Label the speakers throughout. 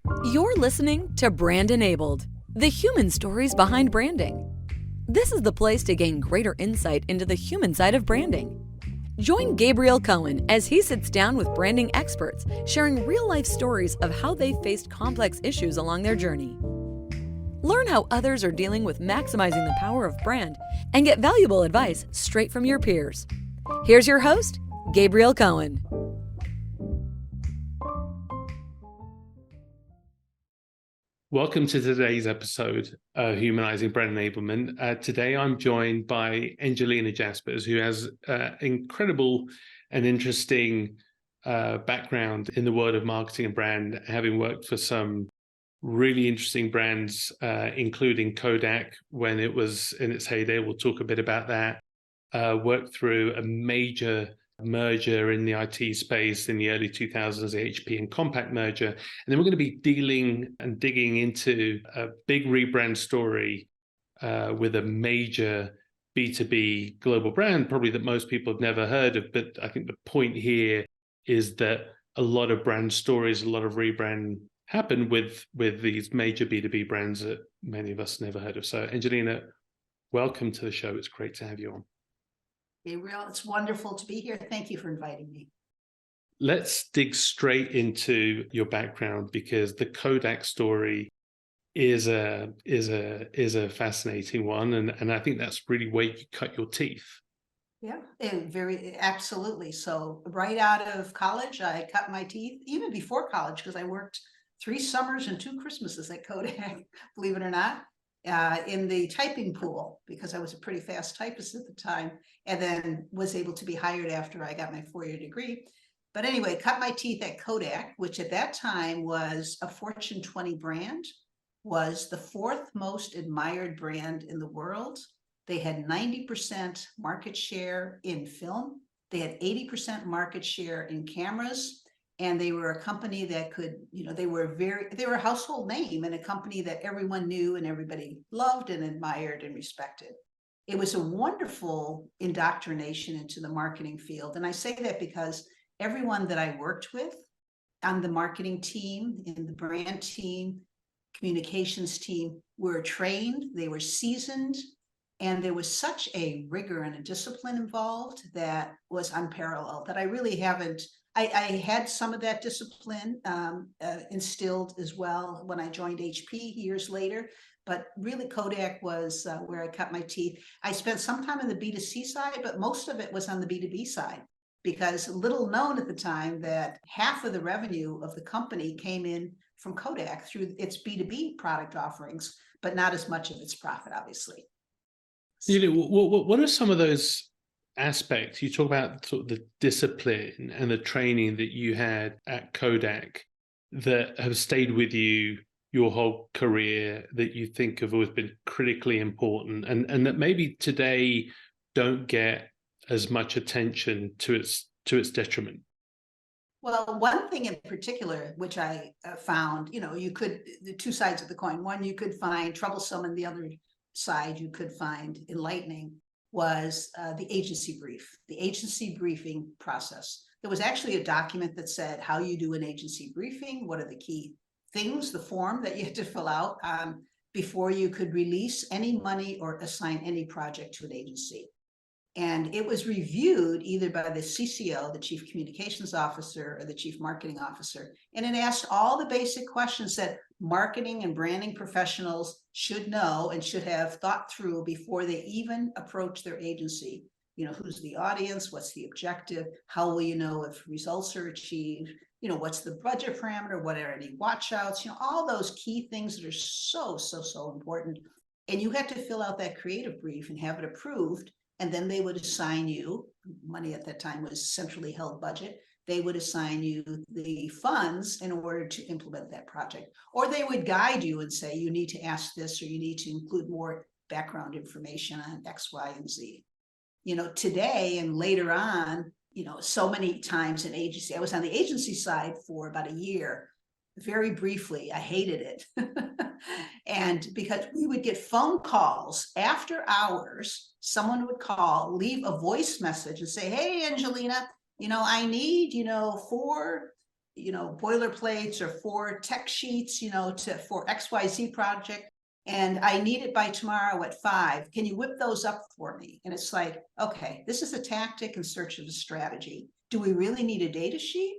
Speaker 1: You're listening to Brand Enabled, the human stories behind branding. This is the place to gain greater insight into the human side of branding. Join Gabriel Cohen as he sits down with branding experts, sharing real-life stories of how they faced complex issues along their journey. Learn how others are dealing with maximizing the power of brand and get valuable advice straight from your peers. Here's your host, Gabriel Cohen.
Speaker 2: Welcome to today's episode of Humanizing Brand Enablement. Today I'm joined by Engelina Jaspers, who has incredible and interesting background in the world of marketing and brand, having worked for some really interesting brands, including Kodak when it was in its heyday. We'll talk a bit about that. Worked through a major merger in the IT space in the early 2000s, the HP and Compaq merger. And then we're going to be dealing and digging into a big rebrand story with a major B2B global brand, probably that most people have never heard of. But I think the point here is that a lot of brand stories, a lot of rebrand happen with these major B2B brands that many of us never heard of. So Angelina, welcome to the show. It's great to have you on.
Speaker 3: Gabriel, it's wonderful to be here. Thank you for inviting me.
Speaker 2: Let's dig straight into your background, because the Kodak story is a fascinating one, and I think that's really where you cut your teeth.
Speaker 3: Yeah, absolutely. So right out of college, I cut my teeth, even before college, because I worked 3 summers and 2 Christmases at Kodak, believe it or not. In the typing pool, because I was a pretty fast typist at the time, and then was able to be hired after I got my 4-year degree. But anyway, cut my teeth at Kodak, which at that time was a Fortune 20 brand, was the 4th most admired brand in the world. They had 90% market share in film. They had 80% market share in cameras. And they were a company that could, they were a household name, and a company that everyone knew and everybody loved and admired and respected. It was a wonderful indoctrination into the marketing field. And I say that because everyone that I worked with on the marketing team, in the brand team, communications team, were trained, they were seasoned, and there was such a rigor and a discipline involved that was unparalleled, that I really haven't. I had some of that discipline instilled as well when I joined HP years later, but really Kodak was where I cut my teeth. I spent some time on the B2C side, but most of it was on the B2B side, because little known at the time that half of the revenue of the company came in from Kodak through its B2B product offerings, but not as much of its profit, obviously.
Speaker 2: What are some of those aspects? You talk about sort of the discipline and the training that you had at Kodak that have stayed with you your whole career, that you think have always been critically important, and that maybe today don't get as much attention to its detriment?
Speaker 3: Well, one thing in particular, which I found, you could, the 2 sides of the coin. One, you could find troublesome, and the other side you could find enlightening, was the agency brief, the agency briefing process. There was actually a document that said how you do an agency briefing, what are the key things, the form that you had to fill out before you could release any money or assign any project to an agency. And it was reviewed either by the CCO, the Chief Communications Officer, or the Chief Marketing Officer. And it asked all the basic questions that marketing and branding professionals should know and should have thought through before they even approach their agency. Who's the audience? What's the objective? How will you know if results are achieved? What's the budget parameter? What are any watch outs? All those key things that are so important. And you had to fill out that creative brief and have it approved. And then they would assign you, money at that time was centrally held budget, they would assign you the funds in order to implement that project. Or they would guide you and say, you need to ask this, or you need to include more background information on X, Y, and Z. Today and later on, so many times in agency, I was on the agency side for about a year. Very briefly, I hated it. And because we would get phone calls after hours, someone would call, leave a voice message and say, hey, Angelina, I need, 4 boilerplates or 4 tech sheets, for XYZ project. And I need it by tomorrow at 5. Can you whip those up for me? And it's like, okay, this is a tactic in search of a strategy. Do we really need a data sheet?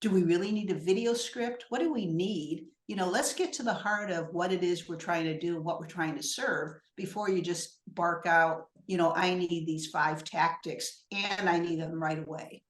Speaker 3: Do we really need a video script? What do we need? Let's get to the heart of what it is we're trying to do, what we're trying to serve, before you just bark out, I need these 5 tactics and I need them right away.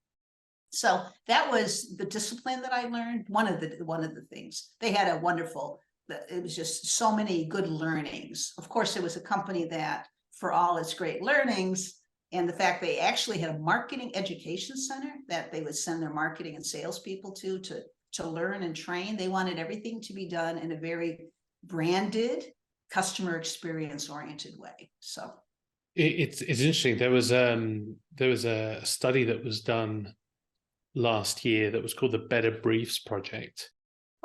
Speaker 3: So that was the discipline that I learned. One of the things they had it was just so many good learnings. Of course, it was a company that, for all its great learnings and the fact they actually had a marketing education center that they would send their marketing and salespeople to learn and train. They wanted everything to be done in a very branded, customer experience oriented way. So
Speaker 2: it's interesting. There was a study that was done last year that was called the Better Briefs Project.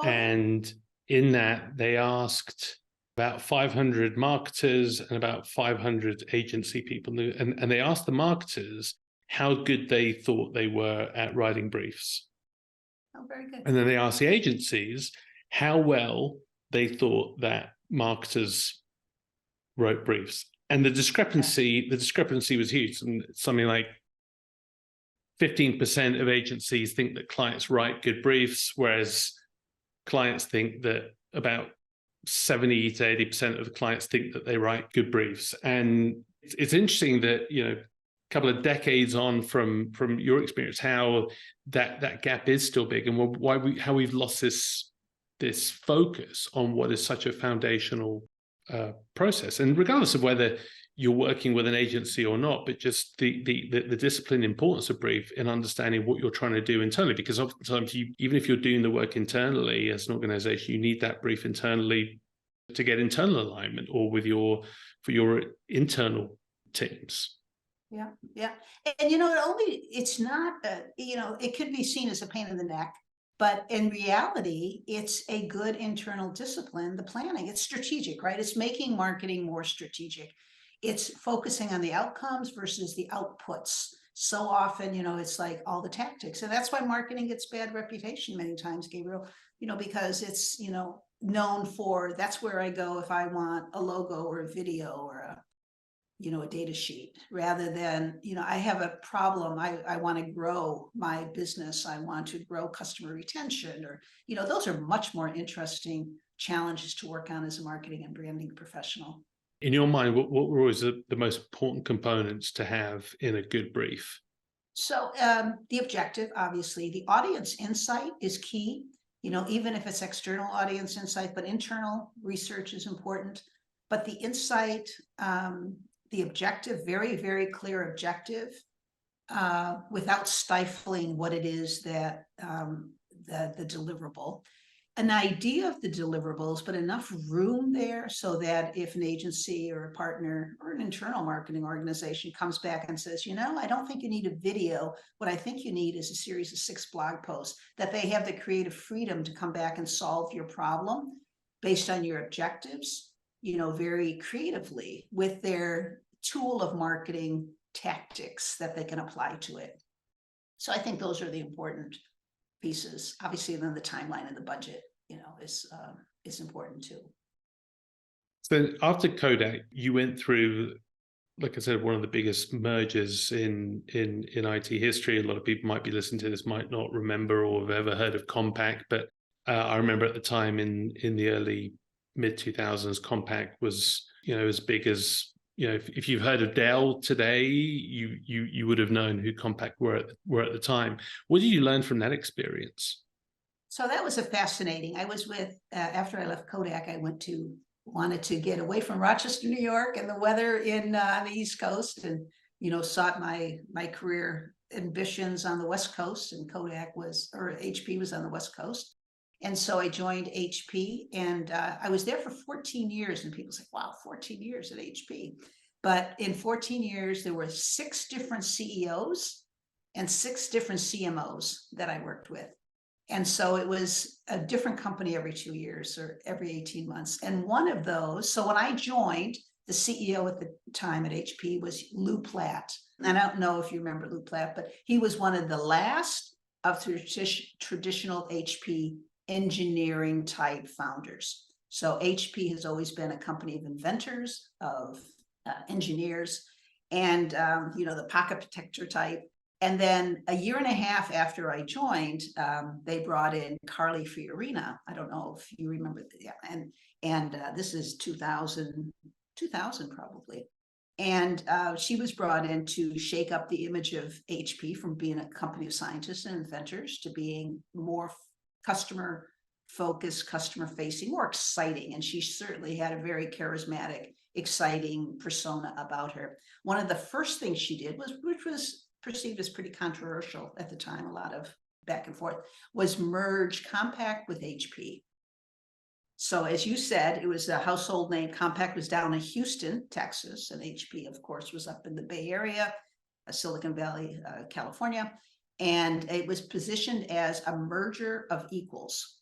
Speaker 2: And in that, they asked about 500 marketers and about 500 agency people. And they asked the marketers how good they thought they were at writing briefs.
Speaker 3: Oh, very good.
Speaker 2: And then they asked the agencies how well they thought that marketers wrote briefs. And the discrepancy was huge. Something like 15% of agencies think that clients write good briefs, whereas clients think that about 70 to 80% of the clients think that they write good briefs. And it's interesting that, a couple of decades on from your experience, how that gap is still big, and how we've lost this focus on what is such a foundational process. And regardless of whether you're working with an agency or not, but just the discipline importance of brief in understanding what you're trying to do internally, because oftentimes even if you're doing the work internally as an organization, you need that brief internally to get internal alignment or for your internal teams.
Speaker 3: Yeah. And it's not, it could be seen as a pain in the neck, but in reality, it's a good internal discipline. The planning, it's strategic, right? It's making marketing more strategic. It's focusing on the outcomes versus the outputs. So often, it's like all the tactics. And that's why marketing gets bad reputation many times, Gabriel, because it's, known for, that's where I go if I want a logo or a video or a data sheet, rather than, I have a problem. I want to grow my business. I want to grow customer retention, or, those are much more interesting challenges to work on as a marketing and branding professional.
Speaker 2: In your mind, what were always the most important components to have in a good brief?
Speaker 3: So the objective, obviously, the audience insight is key, even if it's external audience insight, but internal research is important. But the insight, the objective, very, very clear objective, without stifling what it is that the deliverable. An idea of the deliverables, but enough room there so that if an agency or a partner or an internal marketing organization comes back and says, I don't think you need a video. What I think you need is a series of 6 blog posts, that they have the creative freedom to come back and solve your problem based on your objectives, very creatively with their tool of marketing tactics that they can apply to it. So I think those are the important pieces. Obviously, then the timeline and the budget, is important too.
Speaker 2: So after Kodak, you went through, like I said, one of the biggest mergers in IT history. A lot of people might be listening to this, might not remember or have ever heard of Compaq, but I remember at the time in the early mid 2000s, Compaq was, as big as, if you've heard of Dell today, you would have known who Compaq were at the time. What did you learn from that experience?
Speaker 3: So that was fascinating. I was after I left Kodak, I wanted to get away from Rochester, New York, and the weather on the East Coast, and sought my career ambitions on the West Coast, and HP was on the West Coast. And so I joined HP, and I was there for 14 years, and people say, wow, 14 years at HP. But in 14 years, there were 6 different CEOs and 6 different CMOs that I worked with. And so it was a different company every 2 years or every 18 months. And one of those, so when I joined, the CEO at the time at HP was Lou Platt. And I don't know if you remember Lou Platt, but he was one of the last of traditional HP engineering type founders. So HP has always been a company of inventors, of engineers, and the pocket protector type. And then a year and a half after I joined, they brought in Carly Fiorina. I don't know if you remember, and this is 2000 probably. And she was brought in to shake up the image of HP from being a company of scientists and inventors to being more customer focused, customer facing, more exciting. And she certainly had a very charismatic, exciting persona about her. One of the first things she did was, which was perceived as pretty controversial at the time, a lot of back and forth, was merge Compaq with HP. So as you said, it was a household name. Compaq was down in Houston, Texas, and HP, of course, was up in the Bay Area, Silicon Valley, California. And it was positioned as a merger of equals.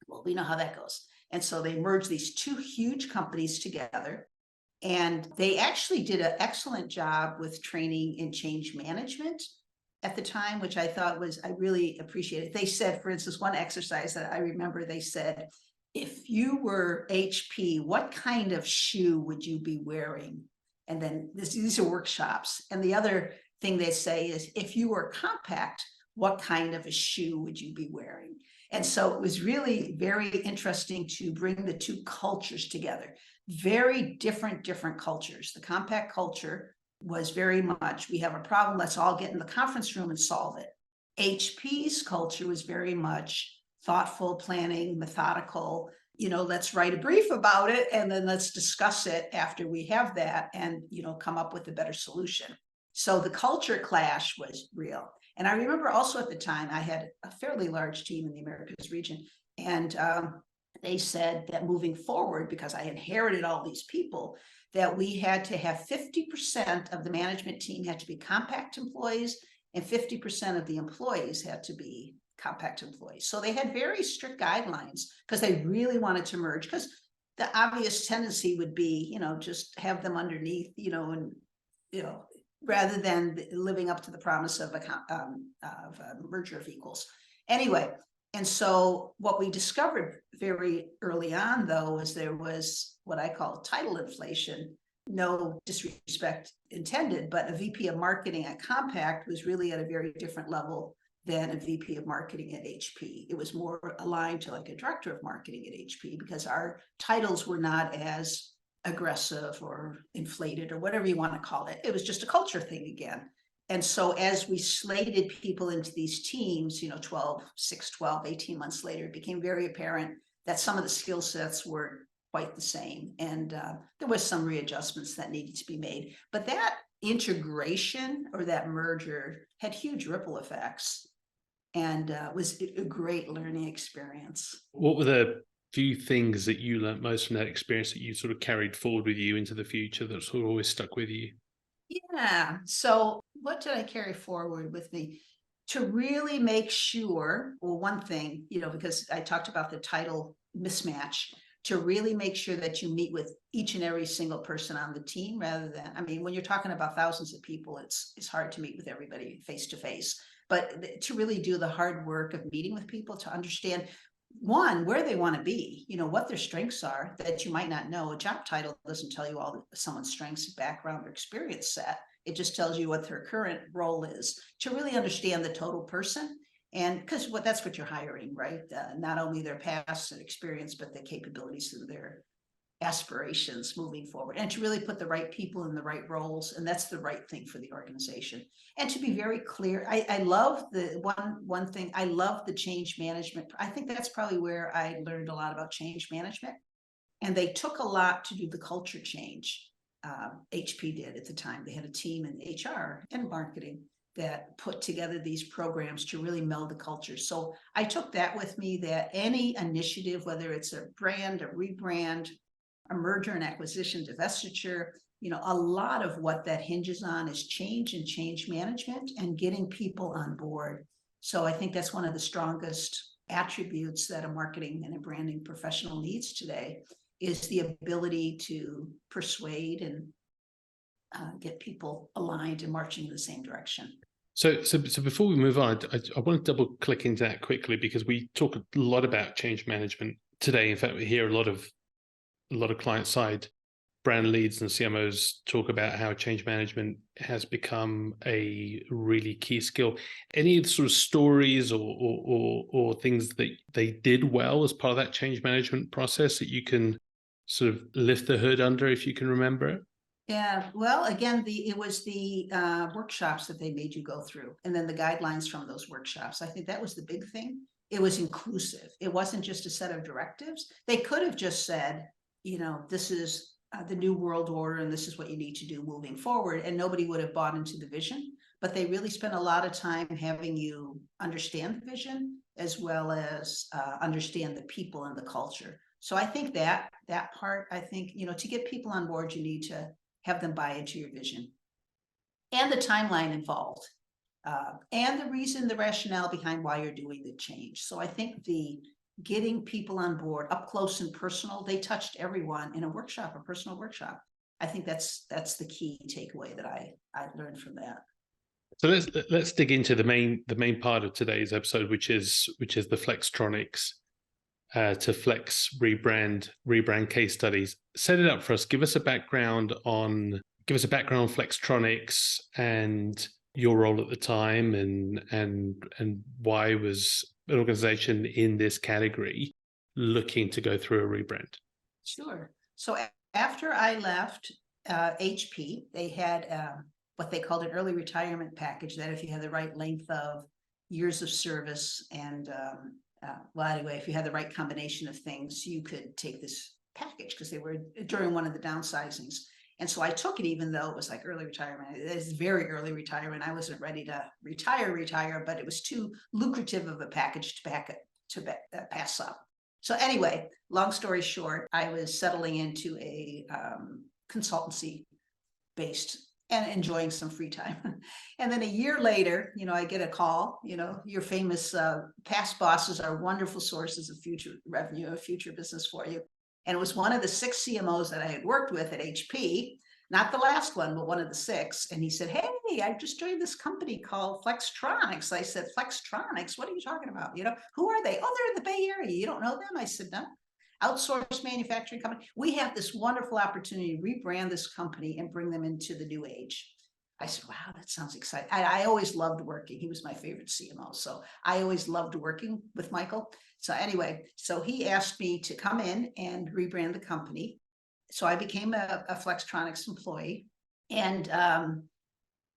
Speaker 3: Well, we know how that goes. And so they merged these two huge companies together. And they actually did an excellent job with training in change management at the time, which I thought was, I really appreciated. They said, for instance, one exercise that I remember, they said, if you were HP, what kind of shoe would you be wearing? And then these are workshops. And the other thing they say is, if you were Compaq, what kind of a shoe would you be wearing? And so it was really very interesting to bring the two cultures together. Very different cultures. The Compaq culture was very much, we have a problem, let's all get in the conference room and solve it. HP's culture was very much thoughtful, planning, methodical, let's write a brief about it and then let's discuss it after we have that and, come up with a better solution. So the culture clash was real. And I remember also at the time, I had a fairly large team in the Americas region. And they said that moving forward, because I inherited all these people, that we had to have 50% of the management team had to be Compaq employees and 50% of the employees had to be Compaq employees. So they had very strict guidelines because they really wanted to merge, because the obvious tendency would be, just have them underneath, rather than living up to the promise of a merger of equals. Anyway, and so what we discovered very early on, though, is there was what I call title inflation. No disrespect intended, but a VP of marketing at Compaq was really at a very different level than a VP of marketing at HP. It was more aligned to like a director of marketing at HP because our titles were not as aggressive or inflated or whatever you want to call it. It was just a culture thing again. And so as we slated people into these teams, 12, 18 months later, it became very apparent that some of the skill sets were quite the same. And there was some readjustments that needed to be made. But that integration or that merger had huge ripple effects and was a great learning experience.
Speaker 2: What were the few things that you learned most from that experience that you sort of carried forward with you into the future that sort of always stuck with you?
Speaker 3: Yeah. So what did I carry forward with me? To really make sure, well, one thing, because I talked about the title mismatch, to really make sure that you meet with each and every single person on the team rather than, when you're talking about thousands of people, it's hard to meet with everybody face to face, but to really do the hard work of meeting with people to understand, one, where they want to be, what their strengths are that you might not know. A job title doesn't tell you all someone's strengths, background, or experience set. It just tells you what their current role is, to really understand the total person. And because that's what you're hiring, right? Not only their past and experience, but the capabilities and their aspirations moving forward, and to really put the right people in the right roles. And that's the right thing for the organization. And to be very clear, I love the one thing, I love the change management. I think that's probably where I learned a lot about change management. And they took a lot to do the culture change. HP did at the time. They had a team in HR and marketing that put together these programs to really meld the culture. So I took that with me, that any initiative, whether it's a brand, a rebrand, a merger and acquisition, divestiture, a lot of what that hinges on is change and change management and getting people on board. So I think that's one of the strongest attributes that a marketing and a branding professional needs today, is the ability to persuade and get people aligned and marching in the same direction.
Speaker 2: So before we move on, I want to double click into that quickly, because we talk a lot about change management today. In fact, we hear a lot of client side brand leads and CMOs talk about how change management has become a really key skill. Any sort of stories or things that they did well as part of that change management process that you can sort of lift the hood under, if you can remember it?
Speaker 3: Yeah, well, again, it was the workshops that they made you go through, and then the guidelines from those workshops. I think that was the big thing. It was inclusive. It wasn't just a set of directives. They could have just said, this is the new world order, and this is what you need to do moving forward, and nobody would have bought into the vision. But they really spent a lot of time having you understand the vision, as well as understand the people and the culture. So I think that part, I think, to get people on board, you need to have them buy into your vision and the timeline involved, and the rationale behind why you're doing the change. So I think the getting people on board up close and personal, they touched everyone in a personal workshop. I think that's the key takeaway that I learned from that.
Speaker 2: So let's dig into the main part of today's episode, which is the Flextronics to Flex rebrand case studies. Set it up for us. Give us a background on Flextronics and your role at the time, and why was an organization in this category looking to go through a rebrand?
Speaker 3: Sure. So after I left HP, they had what they called an early retirement package, that if you had the right length of years of service and well, anyway, if you had the right combination of things, you could take this package, because they were during one of the downsizings. And so I took it, even though it was like early retirement. It is very early retirement. I wasn't ready to retire, but it was too lucrative of a package to pass up. So anyway, long story short, I was settling into a consultancy based and enjoying some free time. And then a year later, I get a call. Your famous past bosses are wonderful sources of future revenue, of future business for you. And it was one of the 6 CMOs that I had worked with at HP, not the last one, but one of the 6. And he said, "Hey, I just joined this company called Flextronics." I said, "Flextronics? What are you talking about? Who are they?" "Oh, they're in the Bay Area. You don't know them?" I said, "No." "Outsourced manufacturing company. We have this wonderful opportunity to rebrand this company and bring them into the new age." I said, "Wow, that sounds exciting." I always loved working. He was my favorite CMO. So I always loved working with Michael. So anyway, so he asked me to come in and rebrand the company. So I became a Flextronics employee. And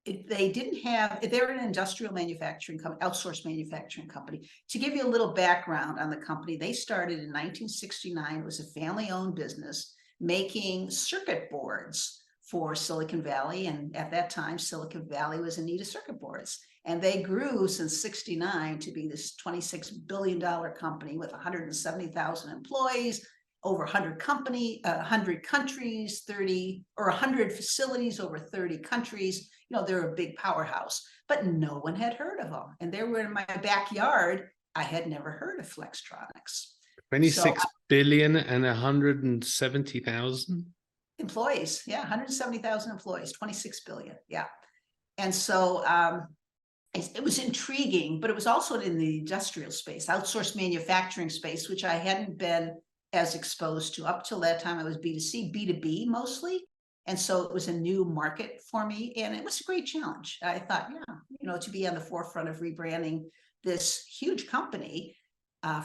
Speaker 3: they were an industrial manufacturing company, outsourced manufacturing company. To give you a little background on the company, they started in 1969. It was a family-owned business making circuit boards for Silicon Valley. And at that time, Silicon Valley was in need of circuit boards. And they grew since 69 to be this $26 billion company with 170,000 employees, over 100 countries, 100 facilities over 30 countries. They're a big powerhouse, but no one had heard of them. And they were in my backyard. I had never heard of Flextronics.
Speaker 2: 26 billion and 170,000
Speaker 3: employees. Yeah, 170,000 employees, 26 billion. Yeah. And so it was intriguing, but it was also in the industrial space, outsourced manufacturing space, which I hadn't been as exposed to. Up till that time, I was B2C, B2B mostly. And so it was a new market for me, and it was a great challenge. I thought, to be on the forefront of rebranding this huge company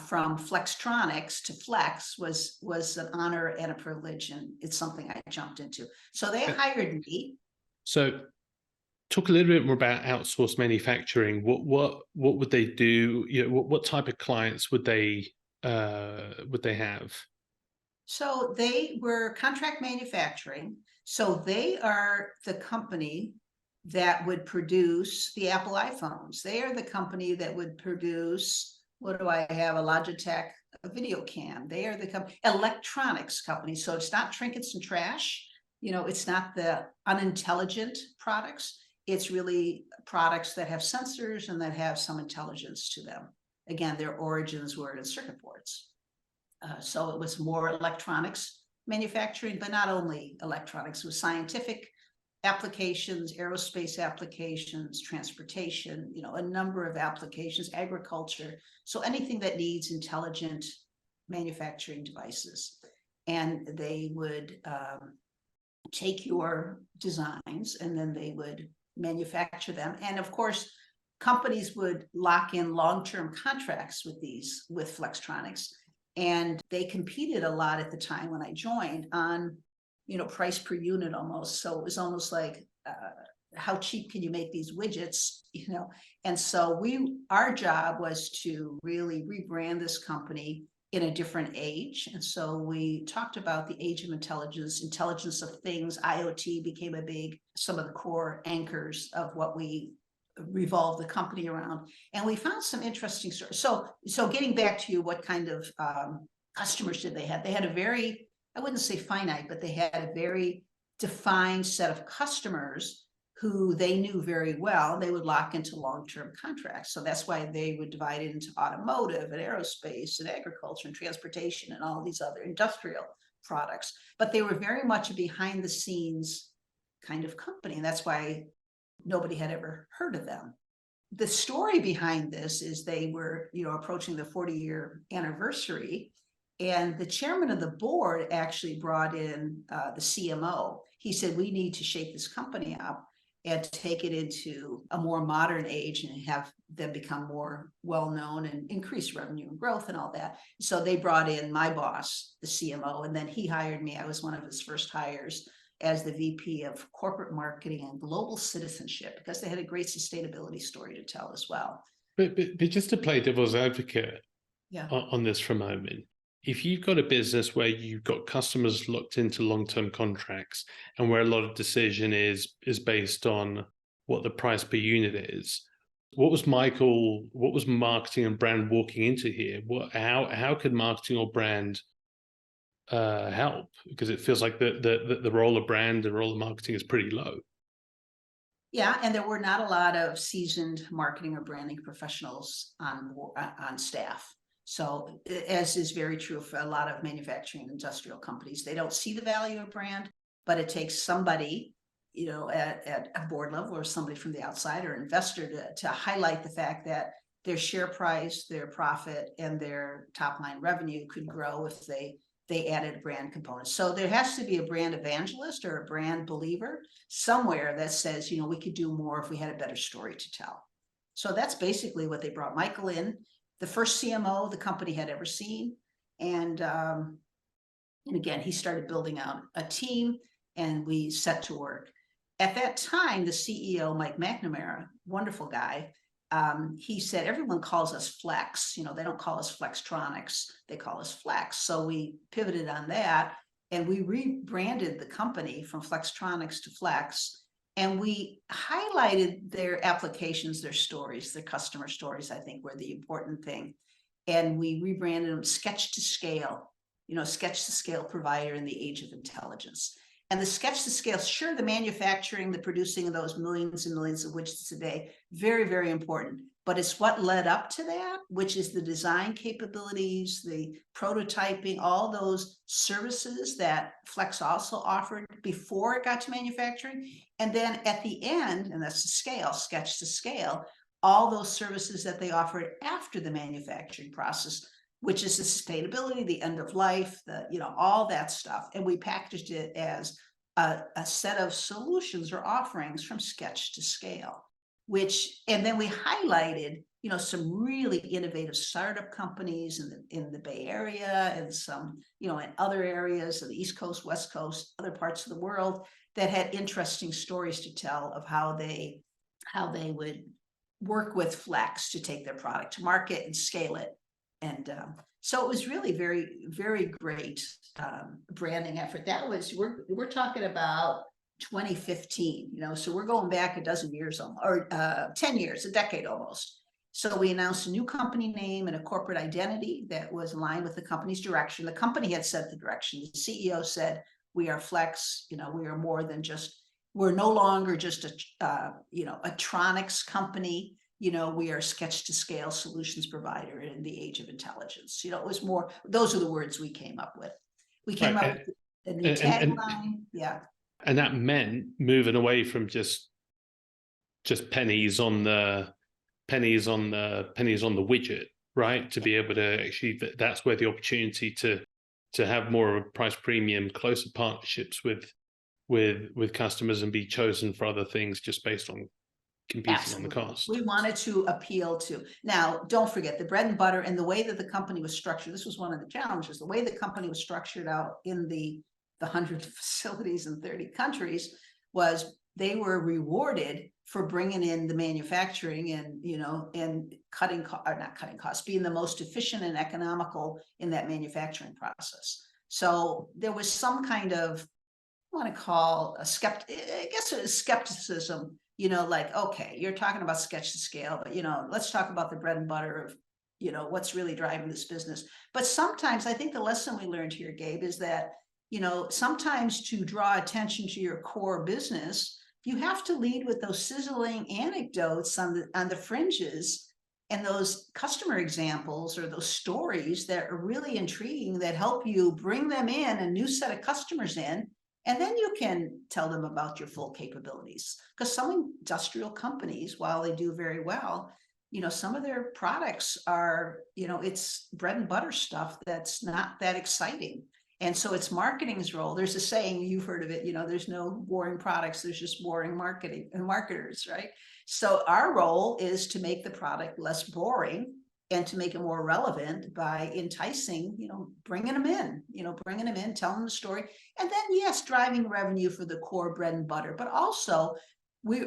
Speaker 3: from Flextronics to Flex was an honor and a privilege, and it's something I jumped into. So they hired me.
Speaker 2: So talk a little bit more about outsourced manufacturing. What would they do? What type of clients would they have?
Speaker 3: So they were contract manufacturing. So they are the company that would produce the Apple iPhones. They are the company that would produce, what do I have? A Logitech, a video cam. They are the electronics company. So it's not trinkets and trash. It's not the unintelligent products. It's really products that have sensors and that have some intelligence to them. Again, their origins were in circuit boards. So it was more electronics manufacturing, but not only electronics. It was scientific applications, aerospace applications, transportation, a number of applications, agriculture. So anything that needs intelligent manufacturing devices. And they would take your designs and then they would manufacture them. And of course, companies would lock in long-term contracts with Flextronics. And they competed a lot at the time when I joined on, price per unit almost. So it was almost like, how cheap can you make these widgets, And so our job was to really rebrand this company in a different age. And so we talked about the age of intelligence of things. IoT became some of the core anchors of what we revolved the company around. And we found some interesting stories. So getting back to you, what kind of customers did they have? They had a very, I wouldn't say finite, but they had a very defined set of customers who they knew very well. They would lock into long-term contracts. So that's why they would divide it into automotive and aerospace and agriculture and transportation and all these other industrial products. But they were very much a behind the scenes kind of company. And that's why nobody had ever heard of them. The story behind this is they were, approaching the 40-year anniversary. And the chairman of the board actually brought in the CMO. He said, we need to shake this company up and take it into a more modern age and have them become more well-known and increase revenue and growth and all that. So they brought in my boss, the CMO, and then he hired me. I was one of his first hires as the VP of corporate marketing and global citizenship, because they had a great sustainability story to tell as well.
Speaker 2: But just to play devil's advocate on this for a moment, if you've got a business where you've got customers locked into long-term contracts and where a lot of decision is based on what the price per unit is, what was marketing and brand walking into here? How could marketing or brand help? Because it feels like the role of brand and role of marketing is pretty low.
Speaker 3: Yeah, and there were not a lot of seasoned marketing or branding professionals on staff. So as is very true for a lot of manufacturing and industrial companies, they don't see the value of brand, but it takes somebody, at a board level or somebody from the outside or investor to highlight the fact that their share price, their profit, and their top line revenue could grow if they added brand components. So there has to be a brand evangelist or a brand believer somewhere that says, we could do more if we had a better story to tell. So that's basically what they brought Michael in, the first CMO the company had ever seen. And again, he started building out a team and we set to work. At that time, the CEO, Mike McNamara, wonderful guy, he said, everyone calls us Flex. They don't call us Flextronics. They call us Flex. So we pivoted on that and we rebranded the company from Flextronics to Flex. And we highlighted their applications, their stories, their customer stories, I think were the important thing. And we rebranded them Sketch to Scale, Sketch to Scale provider in the age of intelligence. And the Sketch to Scale, sure, the manufacturing, the producing of those millions and millions of widgets a day, very, very important. But it's what led up to that, which is the design capabilities, the prototyping, all those services that Flex also offered before it got to manufacturing. And then at the end, and that's the scale, Sketch to Scale, all those services that they offered after the manufacturing process, which is the sustainability, the end of life, all that stuff. And we packaged it as a set of solutions or offerings from Sketch to Scale, and then we highlighted, some really innovative startup companies in the Bay Area and some, in other areas of the East Coast, West Coast, other parts of the world that had interesting stories to tell of how they would work with Flex to take their product to market and scale it. And so it was really very, very great branding effort. That was, we're talking about 2015, so we're going back a dozen years or 10 years, a decade almost. So we announced a new company name and a corporate identity that was aligned with the company's direction. The company had set the direction. The CEO said, we are Flex, we are more than just, we're no longer just a Tronics company. We are Sketch to Scale solutions provider in the age of intelligence. It was more, those are the words we came up with. We came up with a new tagline. Yeah.
Speaker 2: And that meant moving away from just pennies on the widget, right? To be able to actually, that's where the opportunity to have more of a price premium, closer partnerships with customers, and be chosen for other things just based on competing on the cost.
Speaker 3: We wanted to appeal to. Now, don't forget the bread and butter and the way that the company was structured. This was one of the challenges. The way the company was structured out in the 100 facilities in 30 countries was they were rewarded for bringing in the manufacturing and, and not cutting costs, being the most efficient and economical in that manufacturing process. So there was some kind of, I want to call skepticism, like, okay, you're talking about sketch to scale, but, let's talk about the bread and butter of, what's really driving this business. But sometimes I think the lesson we learned here, Gabe, is that, sometimes to draw attention to your core business, you have to lead with those sizzling anecdotes on the fringes and those customer examples or those stories that are really intriguing, that help you bring them in, a new set of customers in, and then you can tell them about your full capabilities. Because some industrial companies, while they do very well, some of their products are, it's bread and butter stuff that's not that exciting. And so it's marketing's role. There's a saying, you've heard of it, there's no boring products, there's just boring marketing and marketers, right? So our role is to make the product less boring and to make it more relevant by enticing, bringing them in, telling them the story. And then, yes, driving revenue for the core bread and butter, but also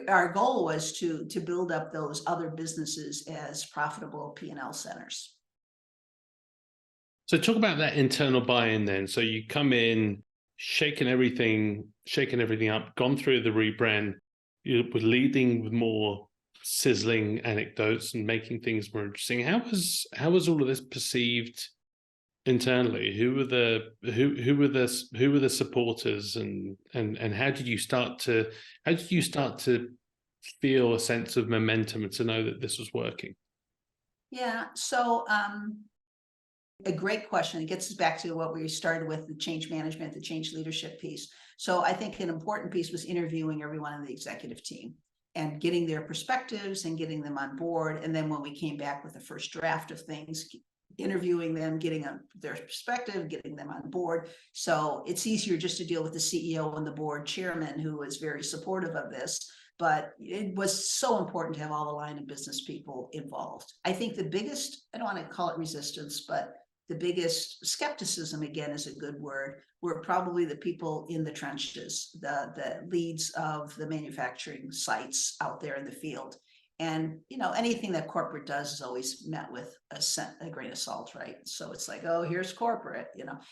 Speaker 3: our goal was to build up those other businesses as profitable P&L centers.
Speaker 2: So talk about that internal buy-in then. So you come in, shaking everything up, gone through the rebrand, you were leading with more sizzling anecdotes and making things more interesting. How was all of this perceived internally? Who were the supporters, and how did you start to feel a sense of momentum and to know that this was working?
Speaker 3: Yeah, so a great question. It gets us back to what we started with, the change management, the change leadership piece. So I think an important piece was interviewing everyone on the executive team and getting their perspectives and getting them on board. And then when we came back with the first draft of things, interviewing them, getting their perspective, getting them on board. So it's easier just to deal with the CEO and the board chairman, who was very supportive of this. But it was so important to have all the line of business people involved. I think the biggest, I don't want to call it resistance, but the biggest skepticism, again, is a good word, were probably the people in the trenches, the leads of the manufacturing sites out there in the field. And, anything that corporate does is always met with a grain of salt, right? So it's like, oh, here's corporate,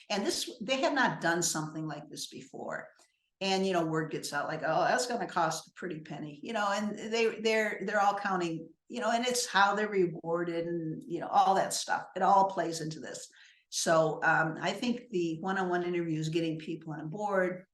Speaker 3: and they had not done something like this before. And, word gets out like, oh, that's going to cost a pretty penny, and they're all counting, and it's how they're rewarded and, all that stuff. It all plays into this. So I think the one-on-one interviews, getting people on board,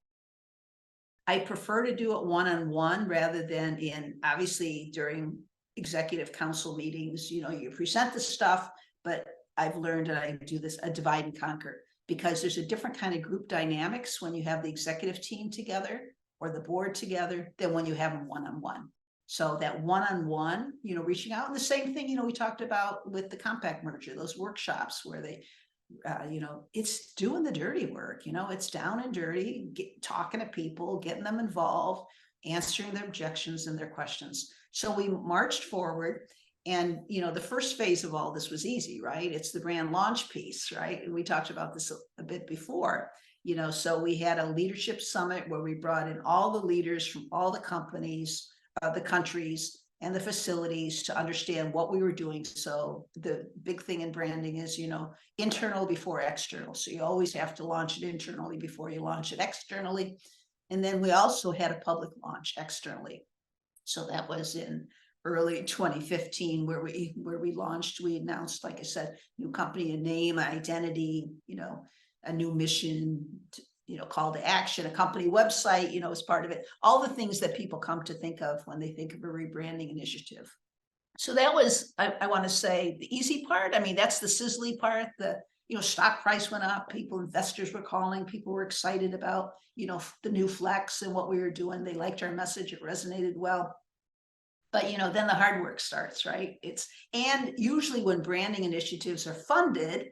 Speaker 3: I prefer to do it one-on-one rather than obviously during executive council meetings, you present the stuff, but I've learned that I do this, a divide and conquer, because there's a different kind of group dynamics when you have the executive team together or the board together than when you have them one-on-one. So that one-on-one, reaching out, and the same thing, we talked about with the Compaq merger, those workshops where they, it's doing the dirty work, it's down and dirty, talking to people, getting them involved, answering their objections and their questions. So we marched forward. And, the first phase of all this was easy, right? It's the brand launch piece, right? And we talked about this a bit before, so we had a leadership summit where we brought in all the leaders from all the companies, the countries and the facilities to understand what we were doing. So the big thing in branding is, internal before external. So you always have to launch it internally before you launch it externally. And then we also had a public launch externally. So that was in early 2015 where we launched. We announced, like I said, new company, a name, identity, a new mission, call to action, a company website, as part of it, all the things that people come to think of when they think of a rebranding initiative. So that was, I want to say, the easy part. I mean, that's the sizzly part, the stock price went up, investors were calling, people were excited about, the new Flex and what we were doing. They liked our message, it resonated well. But, then the hard work starts, right? And usually when branding initiatives are funded,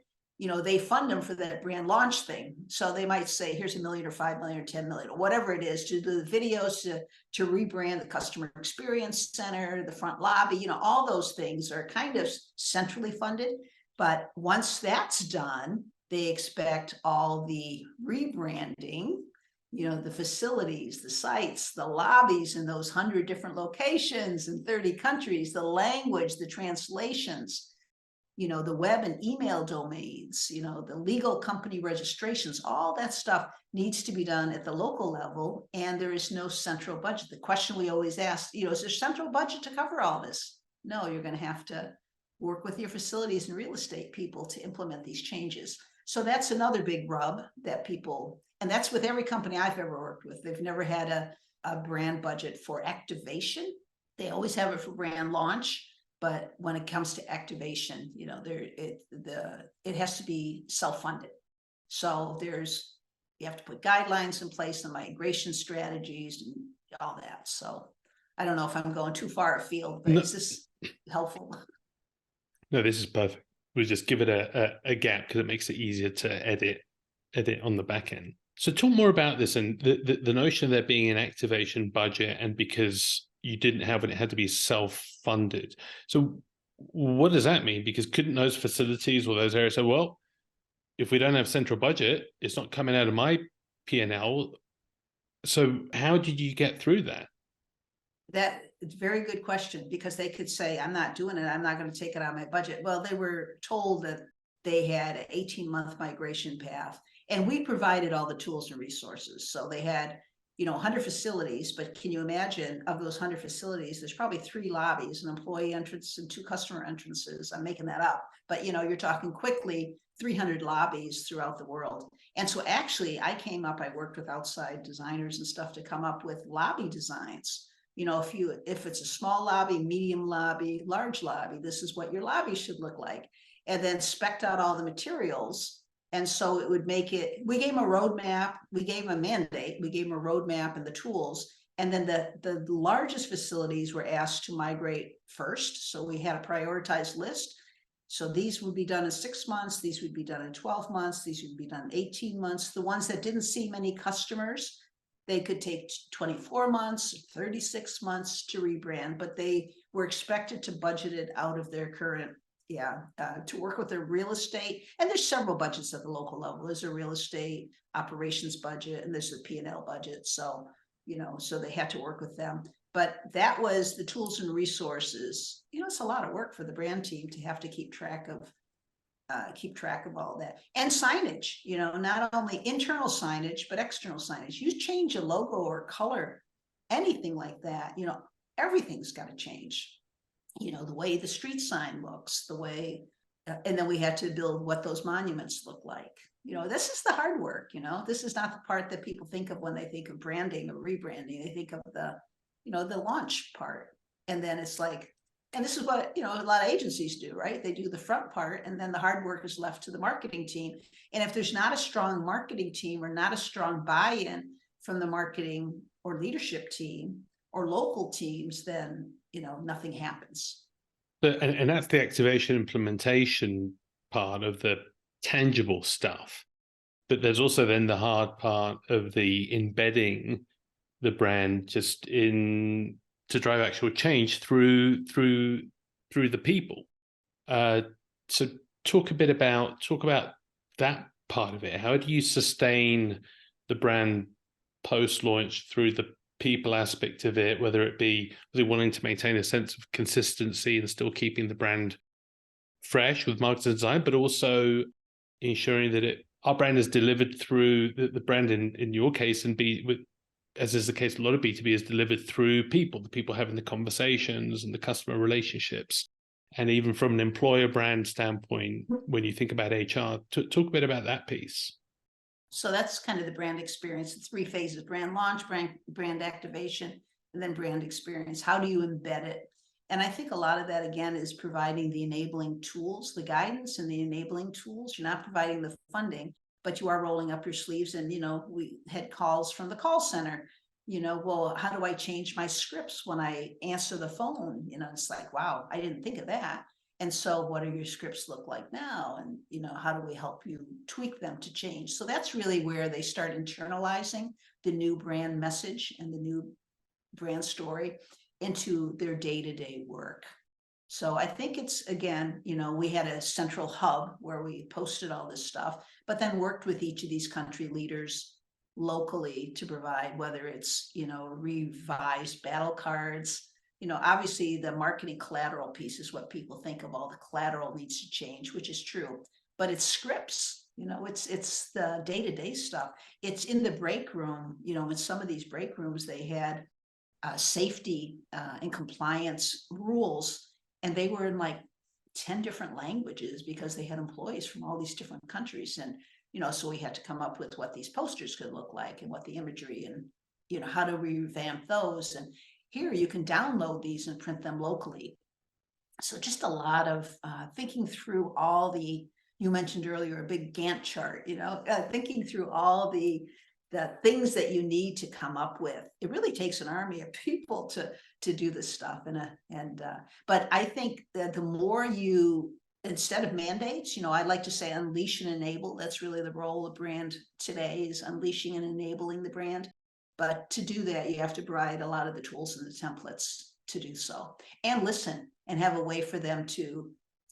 Speaker 3: they fund them for that brand launch thing. So they might say, here's $1 million or $5 million or 10 million or whatever it is to do the videos, to rebrand the customer experience center, the front lobby, all those things are kind of centrally funded. But once that's done, they expect all the rebranding, the facilities, the sites, the lobbies in those 100 different locations in 30 countries, the language, the translations, the web and email domains, the legal company registrations, all that stuff needs to be done at the local level. And there is no central budget. The question we always ask, is there central budget to cover all this? No, you're going to have to work with your facilities and real estate people to implement these changes. So that's another big rub that people, and that's with every company I've ever worked with. They've never had a brand budget for activation. They always have it for brand launch. But when it comes to activation, it has to be self-funded. So you have to put guidelines in place and migration strategies and all that. So I don't know if I'm going too far afield, but is this helpful?
Speaker 2: No, this is perfect. We just give it a gap because it makes it easier to edit on the back end. So talk more about this and the notion of there being an activation budget, and because you didn't have it, it had to be self-funded. So what does that mean? Because couldn't those facilities or those areas say, well, if we don't have central budget, it's not coming out of my P&L. So how did you get through that?
Speaker 3: It's a very good question, because they could say, I'm not doing it. I'm not going to take it out of my budget. Well, they were told that they had an 18-month migration path, and we provided all the tools and resources. So they had 100 facilities, but can you imagine, of those 100 facilities, there's probably 3 lobbies, an employee entrance and 2 customer entrances. I'm making that up, but you're talking quickly 300 lobbies throughout the world. And so actually I worked with outside designers and stuff to come up with lobby designs. If it's a small lobby, medium lobby, large lobby, this is what your lobby should look like. And then spec'd out all the materials. And so it would make it, we gave them a roadmap, we gave them a mandate, we gave them a roadmap and the tools. And then the largest facilities were asked to migrate first. So we had a prioritized list. So these would be done in 6 months, these would be done in 12 months, these would be done in 18 months. The ones that didn't see many customers, they could take 24 months, 36 months to rebrand, but they were expected to budget it out of their current, to work with their real estate. And there's several budgets at the local level. There's a real estate operations budget and there's a P&L budget. So, so they had to work with them. But that was the tools and resources. It's a lot of work for the brand team to have to keep track of all that. And signage, not only internal signage, but external signage. You change a logo or color, anything like that, everything's got to change. The way the street sign looks, the way, and then we had to build what those monuments look like. This is the hard work, this is not the part that people think of when they think of branding or rebranding. They think of the launch part. And then it's like, and this is what, a lot of agencies do, right? They do the front part and then the hard work is left to the marketing team. And if there's not a strong marketing team or not a strong buy-in from the marketing or leadership team or local teams, then, nothing happens.
Speaker 2: But, and that's the activation implementation part of the tangible stuff. But there's also then the hard part of the embedding the brand just in to drive actual change through the people. So talk about that part of it. How do you sustain the brand post-launch through the people aspect of it, whether it be wanting to maintain a sense of consistency and still keeping the brand fresh with marketing design, but also ensuring that our brand is delivered through the brand in your case, and as is the case, a lot of B2B is delivered through people, the people having the conversations and the customer relationships. And even from an employer brand standpoint, when you think about HR, talk a bit about that piece.
Speaker 3: So that's kind of the brand experience, the 3 phases: brand launch, brand activation, and then brand experience. How do you embed it? And I think a lot of that, again, is providing the enabling tools, the guidance and the enabling tools. You're not providing the funding, but you are rolling up your sleeves. And, we had calls from the call center, well, how do I change my scripts when I answer the phone? It's like, wow, I didn't think of that. And so what do your scripts look like now? And, how do we help you tweak them to change? So that's really where they start internalizing the new brand message and the new brand story into their day-to-day work. So I think it's, again, we had a central hub where we posted all this stuff, but then worked with each of these country leaders locally to provide, whether it's, revised battle cards. Obviously the marketing collateral piece is what people think of. All the collateral needs to change, which is true, but it's scripts, it's the day-to-day stuff. It's in the break room, in some of these break rooms, they had safety and compliance rules, and they were in like 10 different languages because they had employees from all these different countries. And, so we had to come up with what these posters could look like and what the imagery and, how to revamp those. And here you can download these and print them locally. So just a lot of thinking through all you mentioned earlier, a big Gantt chart, thinking through all the things that you need to come up with. It really takes an army of people to do this stuff. But I think that the more you, instead of mandates, I'd like to say unleash and enable. That's really the role of brand today, is unleashing and enabling the brand. But to do that, you have to provide a lot of the tools and the templates to do so, and listen, and have a way for them to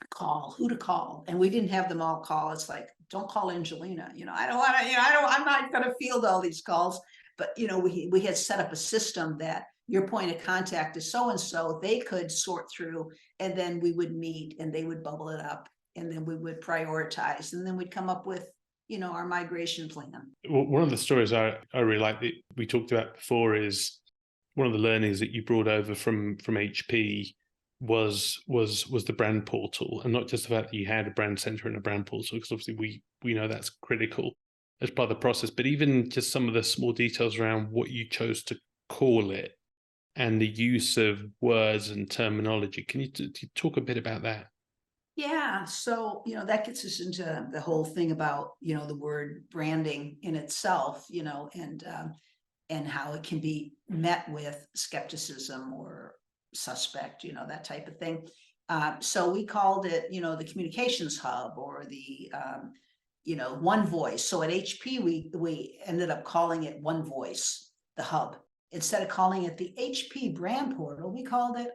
Speaker 3: call, who to call. And we didn't have them all call. It's like, don't call Angelina, I don't want to, I'm not going to field all these calls. But, we had set up a system that your point of contact is so-and-so, they could sort through, and then we would meet and they would bubble it up, and then we would prioritize, and then we'd come up with, our migration plan.
Speaker 2: One of the stories I really like that we talked about before is one of the learnings that you brought over from HP was the brand portal, and not just the fact that you had a brand center and a brand portal, because obviously we know that's critical as part of the process, but even just some of the small details around what you chose to call it and the use of words and terminology. Can you talk a bit about that?
Speaker 3: Yeah, so that gets us into the whole thing about the word branding in itself, and how it can be met with skepticism or suspect, that type of thing. So we called it, the communications hub, or the one voice. So at HP, we ended up calling it One Voice, the hub. Instead of calling it the HP brand portal, we called it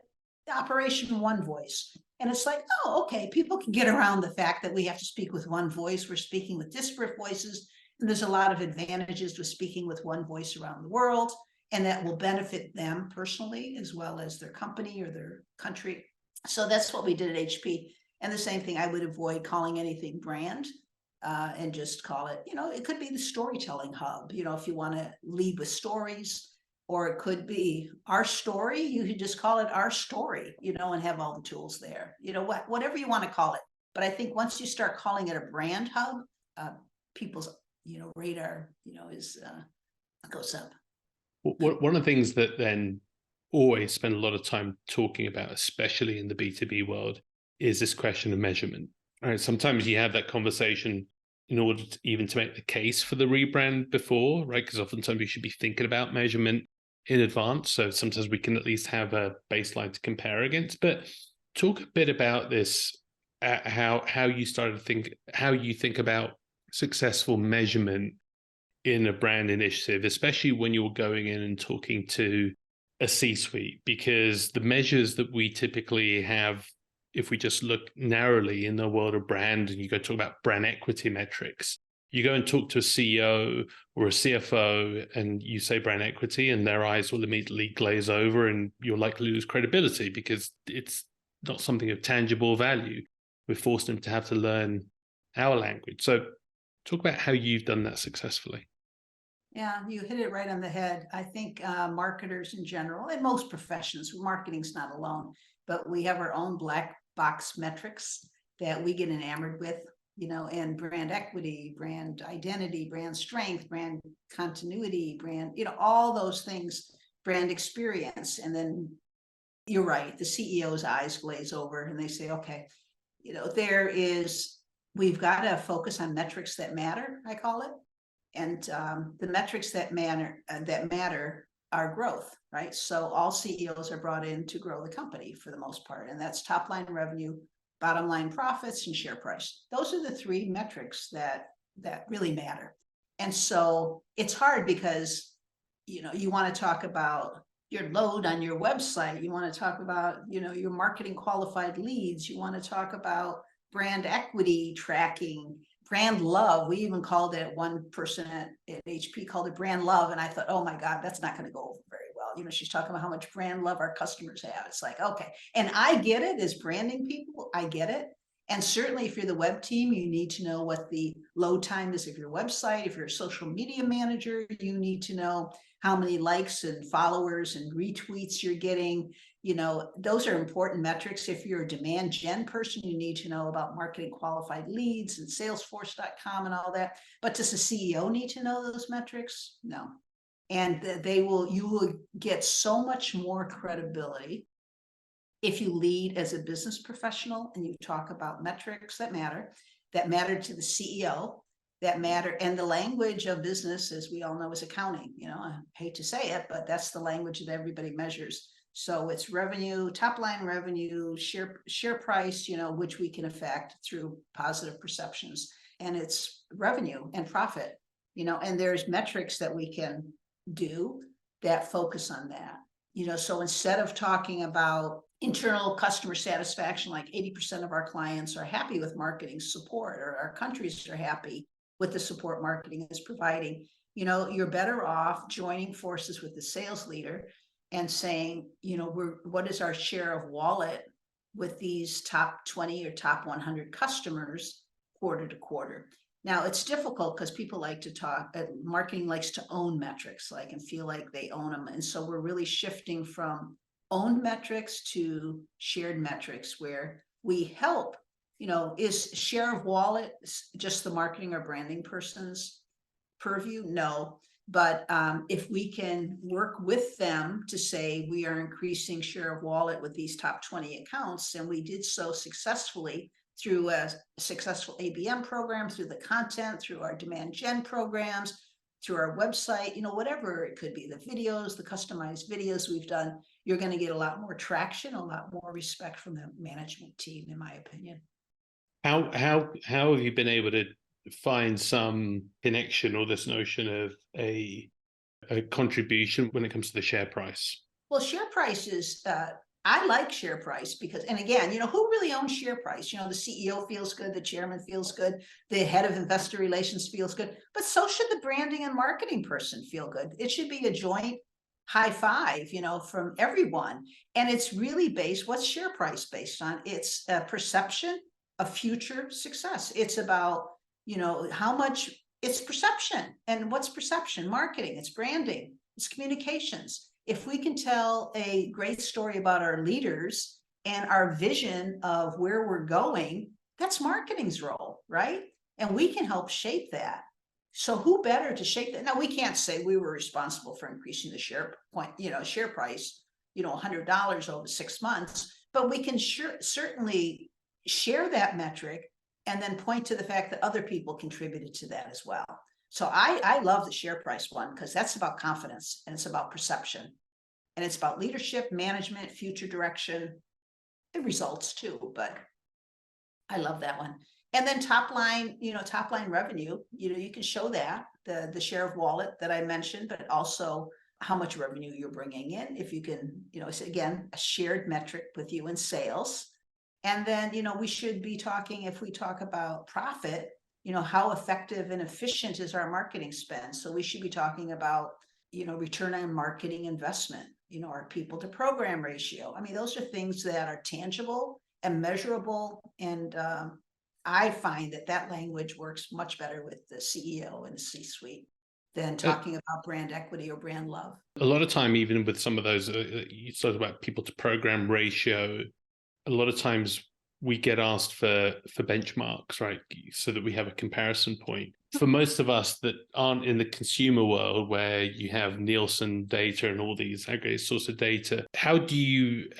Speaker 3: the Operation One Voice. And it's like, oh, okay, people can get around the fact that we have to speak with one voice. We're speaking with disparate voices, and there's a lot of advantages to speaking with one voice around the world, and that will benefit them personally as well as their company or their country. So that's what we did at HP. And the same thing, I would avoid calling anything brand, and just call it, it could be the storytelling hub, if you want to lead with stories. Or it could be our story. You could just call it our story, and have all the tools there, whatever you want to call it. But I think once you start calling it a brand hub, people's, radar, goes up.
Speaker 2: One of the things that then always spend a lot of time talking about, especially in the B2B world, is this question of measurement. All right, sometimes you have that conversation in order to even to make the case for the rebrand before, right? Because oftentimes you should be thinking about measurement in advance. So sometimes we can at least have a baseline to compare against. But talk a bit about this, how you started to think, how you think about successful measurement in a brand initiative, especially when you're going in and talking to a C-suite, because the measures that we typically have, if we just look narrowly in the world of brand, and you go talk about brand equity metrics, you go and talk to a CEO or a CFO and you say brand equity, and their eyes will immediately glaze over, and you'll likely lose credibility because it's not something of tangible value. We're forced them to have to learn our language. So talk about how you've done that successfully.
Speaker 3: Yeah, you hit it right on the head. I think marketers in general, and most professions, marketing's not alone, but we have our own black box metrics that we get enamored with, and brand equity, brand identity, brand strength, brand continuity, brand, all those things, brand experience. And then you're right. The CEO's eyes glaze over and they say, okay, we've got to focus on metrics that matter, I call it. And the metrics that matter are growth, right? So all CEOs are brought in to grow the company for the most part. And that's top line revenue, bottom line profits, and share price. Those are the three metrics that really matter. And so it's hard because, you want to talk about your load on your website. You want to talk about, your marketing qualified leads. You want to talk about brand equity tracking, brand love. We even called it, one person at HP called it brand love. And I thought, oh my God, that's not going to go over very well. She's talking about how much brand love our customers have. It's like, okay. And I get it as branding people, I get it. And certainly if you're the web team, you need to know what the load time is of your website. If you're a social media manager, you need to know how many likes and followers and retweets you're getting. Those are important metrics. If you're a demand gen person, you need to know about marketing qualified leads and salesforce.com and all that. But does the CEO need to know those metrics? No. And you will get so much more credibility if you lead as a business professional and you talk about metrics that matter to the CEO, that matter. And the language of business, as we all know, is accounting. I hate to say it, but that's the language that everybody measures. So it's revenue, top line revenue, share price, which we can affect through positive perceptions. And it's revenue and profit, and there's metrics that we can do that focus on that. So instead of talking about internal customer satisfaction, like 80% of our clients are happy with marketing support, or our countries are happy with the support marketing is providing, you're better off joining forces with the sales leader and saying, what is our share of wallet with these top 20 or top 100 customers quarter to quarter. Now it's difficult because people like to talk, marketing likes to own metrics, and feel like they own them. And so we're really shifting from owned metrics to shared metrics, where we help, is share of wallet just the marketing or branding person's purview? No. But if we can work with them to say we are increasing share of wallet with these top 20 accounts, and we did so successfully through a successful ABM program, through the content, through our demand gen programs, through our website, whatever it could be, the videos, the customized videos we've done, you're going to get a lot more traction, a lot more respect from the management team, in my opinion.
Speaker 2: How have you been able to find some connection or this notion of a contribution when it comes to the share price?
Speaker 3: Well, share price is, I like share price because, and again, who really owns share price? The CEO feels good, the chairman feels good, the head of investor relations feels good, but so should the branding and marketing person feel good. It should be a joint high five, from everyone. And it's really based, what's share price based on? It's a perception of future success. It's about, how much, it's perception. And what's perception? Marketing, it's branding, it's communications. If we can tell a great story about our leaders and our vision of where we're going, that's marketing's role, right? And we can help shape that. So who better to shape that? Now, we can't say we were responsible for increasing the share price, $100 over 6 months, but we can certainly share that metric and then point to the fact that other people contributed to that as well. So I love the share price one because that's about confidence and it's about perception and it's about leadership, management, future direction, the results too. But I love that one. And then top line revenue, you can show that the share of wallet that I mentioned, but also how much revenue you're bringing in. If you can, it's again, a shared metric with you in sales. And then, we should be talking, if we talk about profit, how effective and efficient is our marketing spend? So we should be talking about, return on marketing investment, our people to program ratio. I mean, those are things that are tangible and measurable. And I find that language works much better with the CEO and the C-suite than talking about brand equity or brand love.
Speaker 2: A lot of time, even with some of those, you talk about people to program ratio, a lot of times we get asked for benchmarks, right? So that we have a comparison point. for most of us that aren't in the consumer world where you have Nielsen data and all these aggregate sorts of data, how do you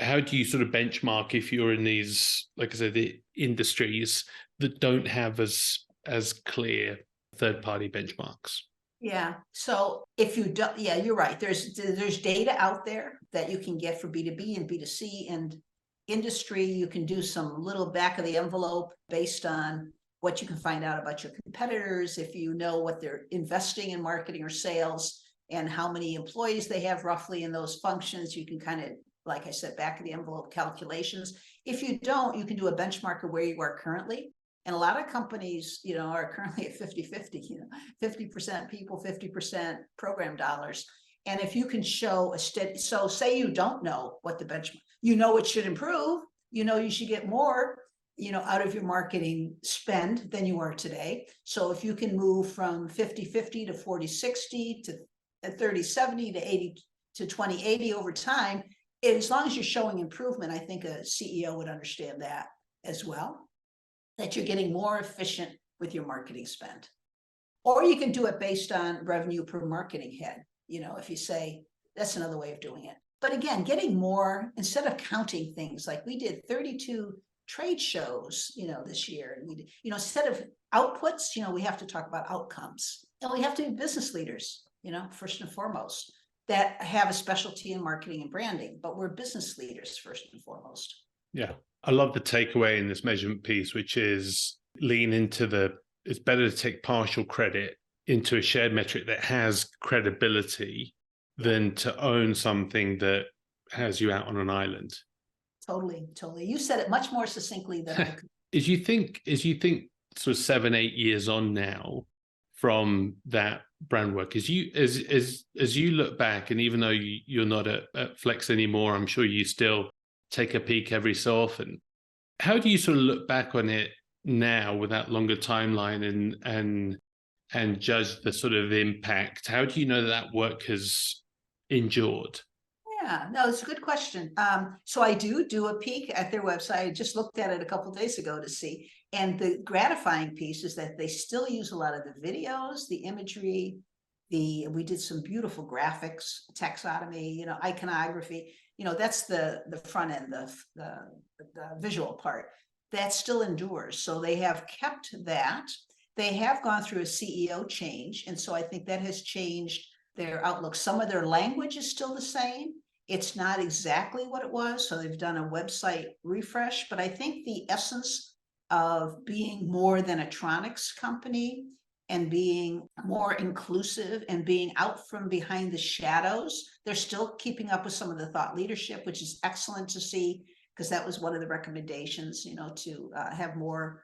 Speaker 2: sort of benchmark if you're in these, like I said, the industries that don't have as clear third-party benchmarks?
Speaker 3: Yeah. So if you don't, yeah, you're right. There's data out there that you can get for B2B and B2C and industry. You can do some little back of the envelope based on what you can find out about your competitors. If you know what they're investing in marketing or sales and how many employees they have roughly in those functions, you can kind of, like I said, back of the envelope calculations. If you don't, you can do a benchmark of where you are currently. And a lot of companies, are currently at 50-50, 50% people, 50% program dollars. And if you can show a steady, so say you don't know what the benchmark, it should improve, you should get more, out of your marketing spend than you are today. So if you can move from 50-50 to 40-60 to 30-70 to 80 to 20-80 over time, as long as you're showing improvement, I think a CEO would understand that as well, that you're getting more efficient with your marketing spend. Or you can do it based on revenue per marketing head. If you say, that's another way of doing it. But again, getting more, instead of counting things, like we did 32 trade shows, this year. And we did, instead of outputs, we have to talk about outcomes. And we have to be business leaders, first and foremost, that have a specialty in marketing and branding, but we're business leaders first and foremost.
Speaker 2: Yeah. I love the takeaway in this measurement piece, which is lean into it's better to take partial credit into a shared metric that has credibility than to own something that has you out on an island.
Speaker 3: Totally. You said it much more succinctly than I could.
Speaker 2: As you think sort of 7-8 years on now from that brand work, as you look back, and even though you're not at Flex anymore, I'm sure you still take a peek every so often. How do you sort of look back on it now with that longer timeline and judge the sort of impact? How do you know that work has endured?
Speaker 3: Yeah, no, it's a good question. So I do a peek at their website. I just looked at it a couple of days ago to see. And the gratifying piece is that they still use a lot of the videos, the imagery, we did some beautiful graphics, taxonomy, iconography. That's the front end, the visual part that still endures. So they have kept that. They have gone through a CEO change. And so I think that has changed their outlook. Some of their language is still the same. It's not exactly what it was. So they've done a website refresh, but I think the essence of being more than a Tronics company and being more inclusive and being out from behind the shadows, they're still keeping up with some of the thought leadership, which is excellent to see, because that was one of the recommendations, to have more,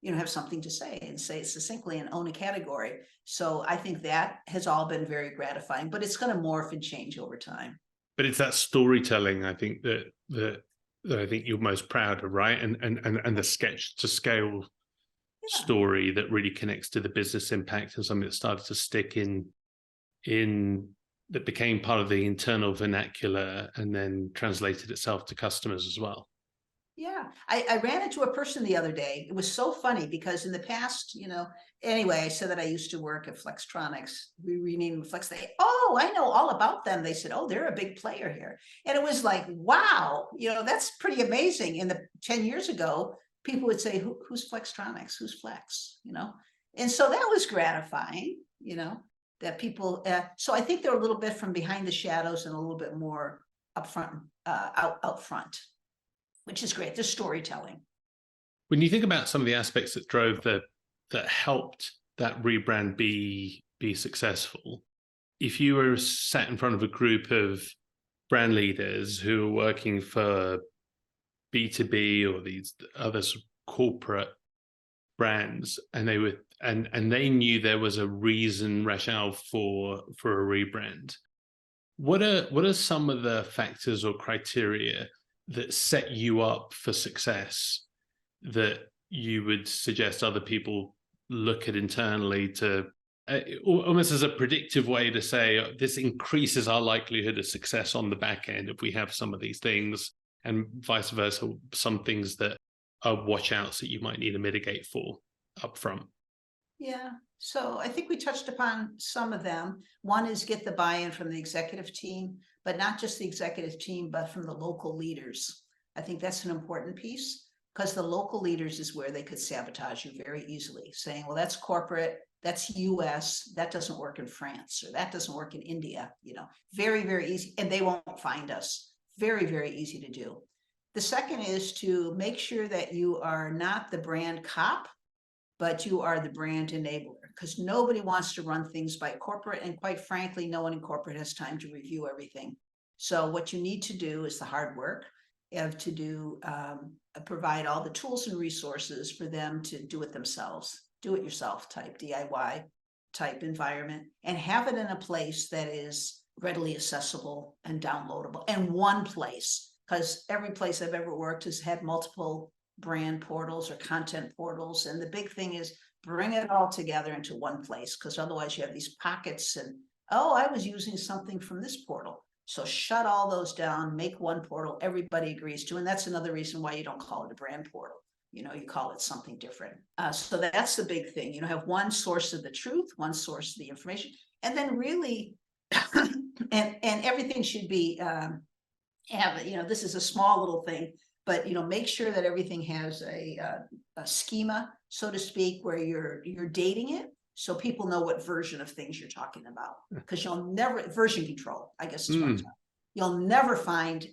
Speaker 3: have something to say and say it succinctly and own a category. So I think that has all been very gratifying, but it's going to morph and change over time.
Speaker 2: But it's that storytelling, I think, that I think you're most proud of, right? And the sketch to scale story that really connects to the business impact and something that started to stick in that became part of the internal vernacular and then translated itself to customers as well.
Speaker 3: Yeah, I ran into a person the other day. It was so funny because in the past, anyway, I said that I used to work at Flextronics. We renamed Flex. Oh, I know all about them. They said, oh, they're a big player here. And it was like, wow, that's pretty amazing. In the 10 years ago, people would say, who's Flextronics? Who's Flex? And so that was gratifying, that people, so I think they're a little bit from behind the shadows and a little bit more upfront, out front, which is great. The storytelling.
Speaker 2: When you think about some of the aspects that drove that helped that rebrand be successful, if you were sat in front of a group of brand leaders who are working for B2B or these other corporate brands, and they were and they knew there was a rationale for a rebrand, what are some of the factors or criteria that set you up for success that you would suggest other people look at internally to almost as a predictive way to say, this increases our likelihood of success on the back end if we have some of these things, and vice versa, some things that are watch outs that you might need to mitigate for up front?
Speaker 3: Yeah, so I think we touched upon some of them. One is get the buy-in from the executive team, but not just the executive team, but from the local leaders. I think that's an important piece, because the local leaders is where they could sabotage you very easily, saying, well, that's corporate, that's US, that doesn't work in France, or that doesn't work in India, very, very easy, and they won't find us. Very, very easy to do. The second is to make sure that you are not the brand cop, but you are the brand enabler, because nobody wants to run things by corporate. And quite frankly, no one in corporate has time to review everything. So what you need to do is the hard work of to do, provide all the tools and resources for them to do it themselves, do it yourself type DIY type environment, and have it in a place that is readily accessible and downloadable, and one place, because every place I've ever worked has had multiple brand portals or content portals. And the big thing is bring it all together into one place, because otherwise you have these pockets and, oh, I was using something from this portal. So shut all those down, make one portal everybody agrees to. And that's another reason why you don't call it a brand portal. You call it something different. So that's the big thing, have one source of the truth, one source of the information, and then really, and everything should be, this is a small little thing, but make sure that everything has a schema, so to speak, where you're dating it, so people know what version of things you're talking about. Because you'll never, version control, I guess is what I'm talking. You'll never find.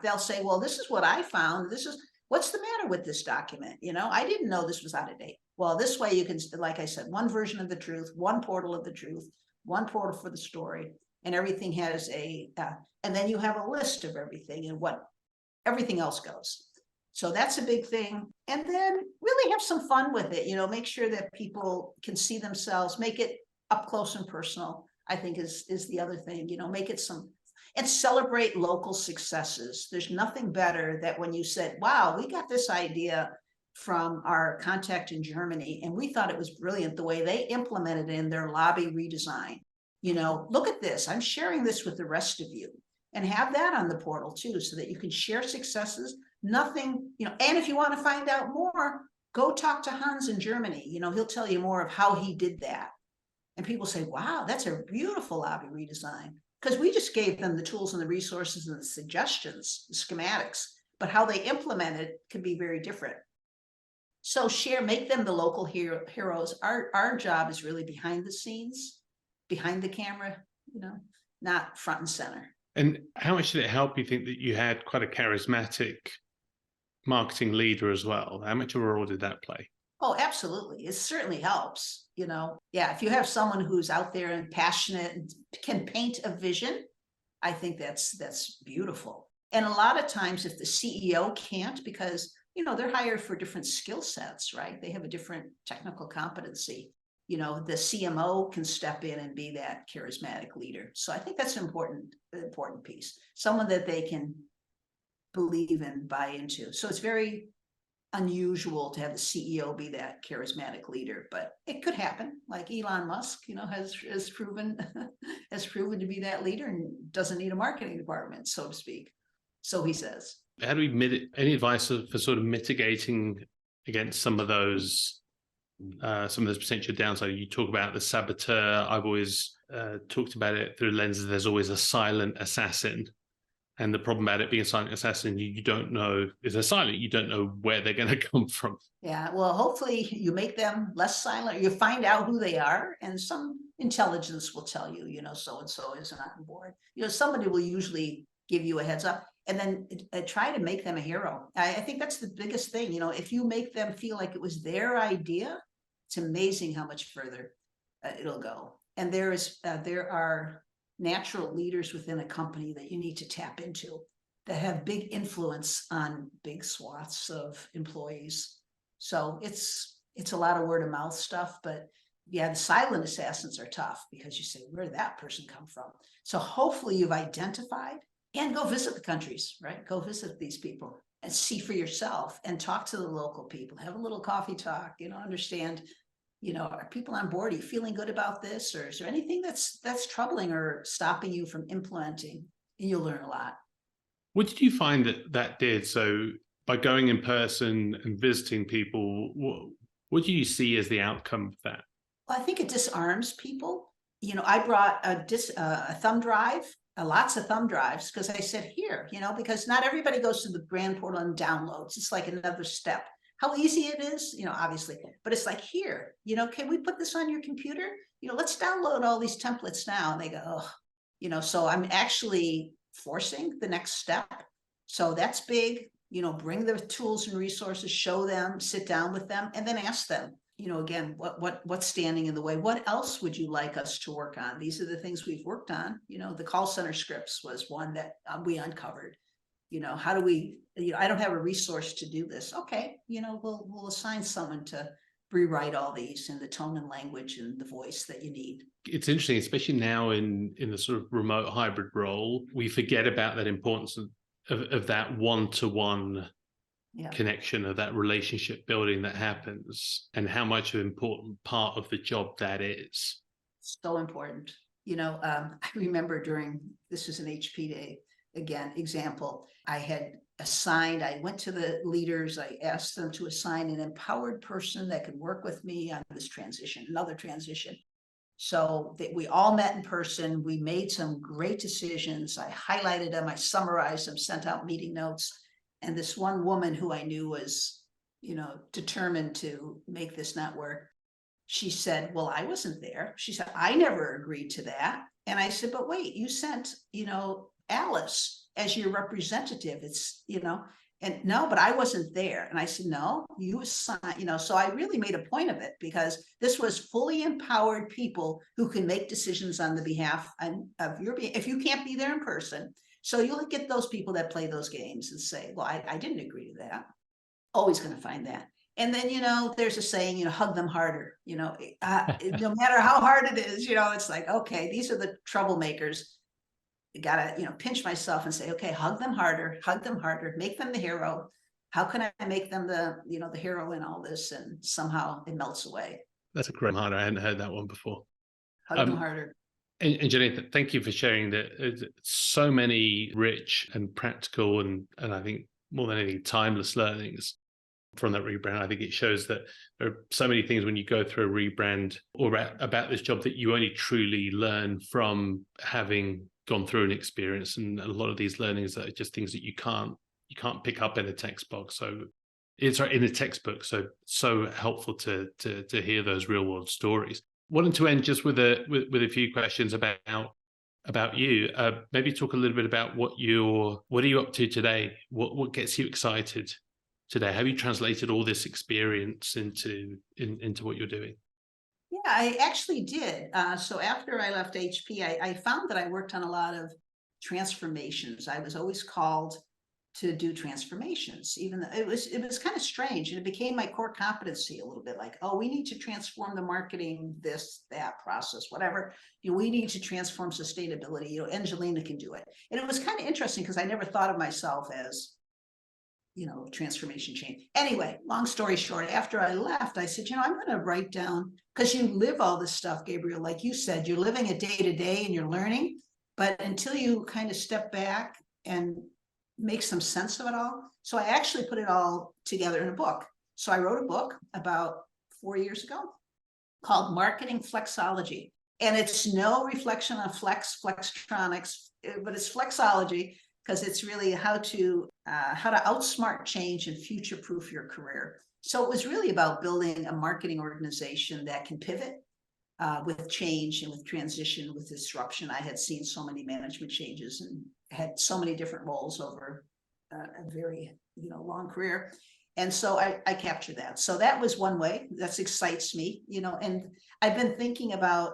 Speaker 3: They'll say, well, this is what I found. This is what's the matter with this document. I didn't know this was out of date. Well, this way you can, like I said, one version of the truth, one portal of the truth, one portal for the story, and everything has and then you have a list of everything and what everything else goes. So that's a big thing. And then really have some fun with it, make sure that people can see themselves, make it up close and personal, I think is the other thing, make it and celebrate local successes. There's nothing better that when you said, wow, we got this idea from our contact in Germany, and we thought it was brilliant the way they implemented it in their lobby redesign. Look at this, I'm sharing this with the rest of you. And have that on the portal too, so that you can share successes. Nothing, and if you want to find out more, go talk to Hans in Germany. He'll tell you more of how he did that. And people say, wow, that's a beautiful lobby redesign. Because we just gave them the tools and the resources and the suggestions, the schematics, but how they implement it could be very different. So make them the local heroes. Our job is really behind the scenes, behind the camera, not front and center.
Speaker 2: And how much did it help, you think, that you had quite a charismatic marketing leader as well? How much of a role did that play?
Speaker 3: Oh, absolutely. It certainly helps, Yeah, if you have someone who's out there and passionate and can paint a vision, I think that's beautiful. And a lot of times if the CEO can't, because, they're hired for different skill sets, right? They have a different technical competency. The CMO can step in and be that charismatic leader. So I think that's an important piece, someone that they can believe and buy into. So it's very unusual to have the CEO be that charismatic leader, but it could happen. Like Elon Musk, has proven to be that leader and doesn't need a marketing department, so to speak. So he says.
Speaker 2: How do we any advice for sort of mitigating against some of those potential downsides? You talk about the saboteur. I've always talked about it through the lens of there's always a silent assassin. And the problem about it being a silent assassin, you don't know, if they're silent, you don't know where they're going to come from.
Speaker 3: Yeah, well, hopefully you make them less silent. You find out who they are, and some intelligence will tell you, so-and-so isn't on board. Somebody will usually give you a heads up, and then try to make them a hero. I think that's the biggest thing. If you make them feel like it was their idea, it's amazing how much further it'll go. And there are natural leaders within a company that you need to tap into that have big influence on big swaths of employees. So it's a lot of word of mouth stuff, but yeah, the silent assassins are tough because you say, where did that person come from? So hopefully you've identified, and go visit the countries, right? Go visit these people and see for yourself and talk to the local people, have a little coffee talk, understand, are people on board? Are you feeling good about this? Or is there anything that's troubling or stopping you from implementing? And you'll learn a lot.
Speaker 2: What did you find that did? So by going in person and visiting people, what do you see as the outcome of that?
Speaker 3: Well, I think it disarms people. I brought a thumb drive, lots of thumb drives, because I said, here, because not everybody goes to the brand portal and downloads. It's like another step. How easy it is, obviously, but it's like, here, can we put this on your computer? Let's download all these templates now. And they go, oh, so I'm actually forcing the next step. So that's big, bring the tools and resources, show them, sit down with them, and then ask them, again, what's standing in the way? What else would you like us to work on? These are the things we've worked on. The call center scripts was one that we uncovered. How do we, I don't have a resource to do this. Okay, we'll assign someone to rewrite all these in the tone and language and the voice that you need.
Speaker 2: It's interesting, especially now in the sort of remote hybrid role, we forget about that importance of that one-to-one connection, of that relationship building that happens, and how much of an important part of the job that is.
Speaker 3: So important. I remember this was an HP day, again, example, I went to the leaders, I asked them to assign an empowered person that could work with me on this transition, another transition. So that we all met in person, we made some great decisions. I highlighted them, I summarized them, sent out meeting notes. And this one woman who I knew was, determined to make this not work, she said, well, I wasn't there. She said, I never agreed to that. And I said, but wait, you sent, Alice as your representative. It's, and no, but I wasn't there. And I said, no, you assigned, so I really made a point of it, because this was fully empowered people who can make decisions on the behalf of if you can't be there in person. So you'll get those people that play those games and say, well, I didn't agree to that. Always going to find that. And then, there's a saying, hug them harder, no matter how hard it is, it's like, okay, these are the troublemakers. You gotta, pinch myself and say, okay, hug them harder, make them the hero. How can I make them the hero in all this? And somehow it melts away.
Speaker 2: That's a great line. I hadn't heard that one before.
Speaker 3: Hug them harder.
Speaker 2: And Jenny, thank you for sharing that. So many rich and practical and I think more than anything, timeless learnings from that rebrand. I think it shows that there are so many things when you go through a rebrand or about this job that you only truly learn from having gone through an experience, and a lot of these learnings are just things that you can't pick up in a textbook. So it's right in a textbook. So helpful to hear those real world stories. Wanted to end just with a few questions about you. Maybe talk a little bit about what are you up to today? What gets you excited today? Have you translated all this experience into what you're doing?
Speaker 3: Yeah, I actually did. So after I left HP, I found that I worked on a lot of transformations. I was always called to do transformations, even though it was kind of strange, and it became my core competency a little bit. Like, oh, we need to transform the marketing, that process, whatever. We need to transform sustainability. Angelina can do it, and it was kind of interesting because I never thought of myself as transformation change. Anyway, long story short, after I left, I said, I'm going to write down, because you live all this stuff, Gabriel, like you said, you're living it day to day and you're learning, but until you kind of step back and make some sense of it all. So I actually put it all together in a book. So I wrote a book about 4 years ago called Marketing Flexology. And it's no reflection on Flextronics, but it's flexology, because it's really how to outsmart change and future-proof your career. So it was really about building a marketing organization that can pivot with change and with transition, with disruption. I had seen so many management changes and had so many different roles over a very long career. And so I captured that. So that was one way that excites me, and I've been thinking about,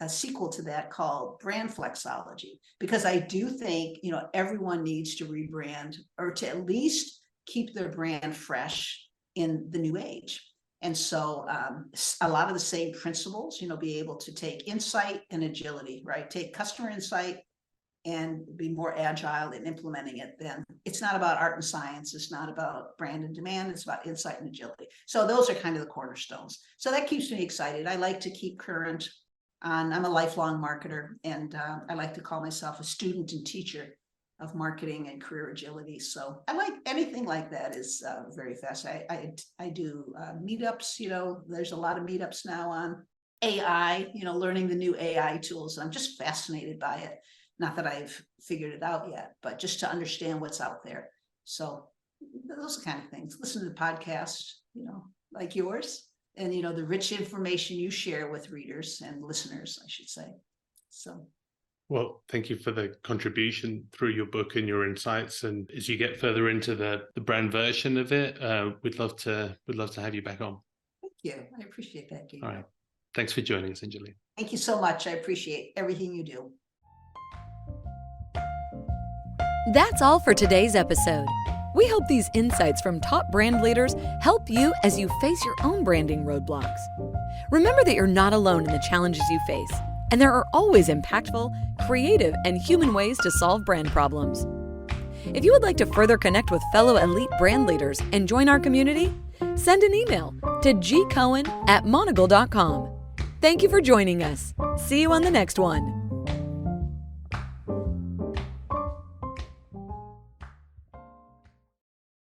Speaker 3: a sequel to that called Brand Flexology, because I do think, everyone needs to rebrand, or to at least keep their brand fresh in the new age. And so a lot of the same principles, be able to take insight and agility, right? Take customer insight and be more agile in implementing it. Then it's not about art and science. It's not about brand and demand. It's about insight and agility. So those are kind of the cornerstones. So that keeps me excited. I like to keep current on, I'm a lifelong marketer, and I like to call myself a student and teacher of marketing and career agility. So I like anything like that is very fast. I do meetups, there's a lot of meetups now on AI, learning the new AI tools. I'm just fascinated by it. Not that I've figured it out yet, but just to understand what's out there. So those kind of things. Listen to the podcast, like yours, and the rich information you share with readers and listeners, I should say. So.
Speaker 2: Well, thank you for the contribution through your book and your insights. And as you get further into the brand version of it, we'd love to have you back on.
Speaker 3: Thank you. I appreciate that, Gabriel.
Speaker 2: All right. Thanks for joining us, Engelina.
Speaker 3: Thank you so much. I appreciate everything you do.
Speaker 1: That's all for today's episode. We hope these insights from top brand leaders help you as you face your own branding roadblocks. Remember that you're not alone in the challenges you face, and there are always impactful, creative, and human ways to solve brand problems. If you would like to further connect with fellow elite brand leaders and join our community, send an email to gcohen@monogle.com. Thank you for joining us. See you on the next one.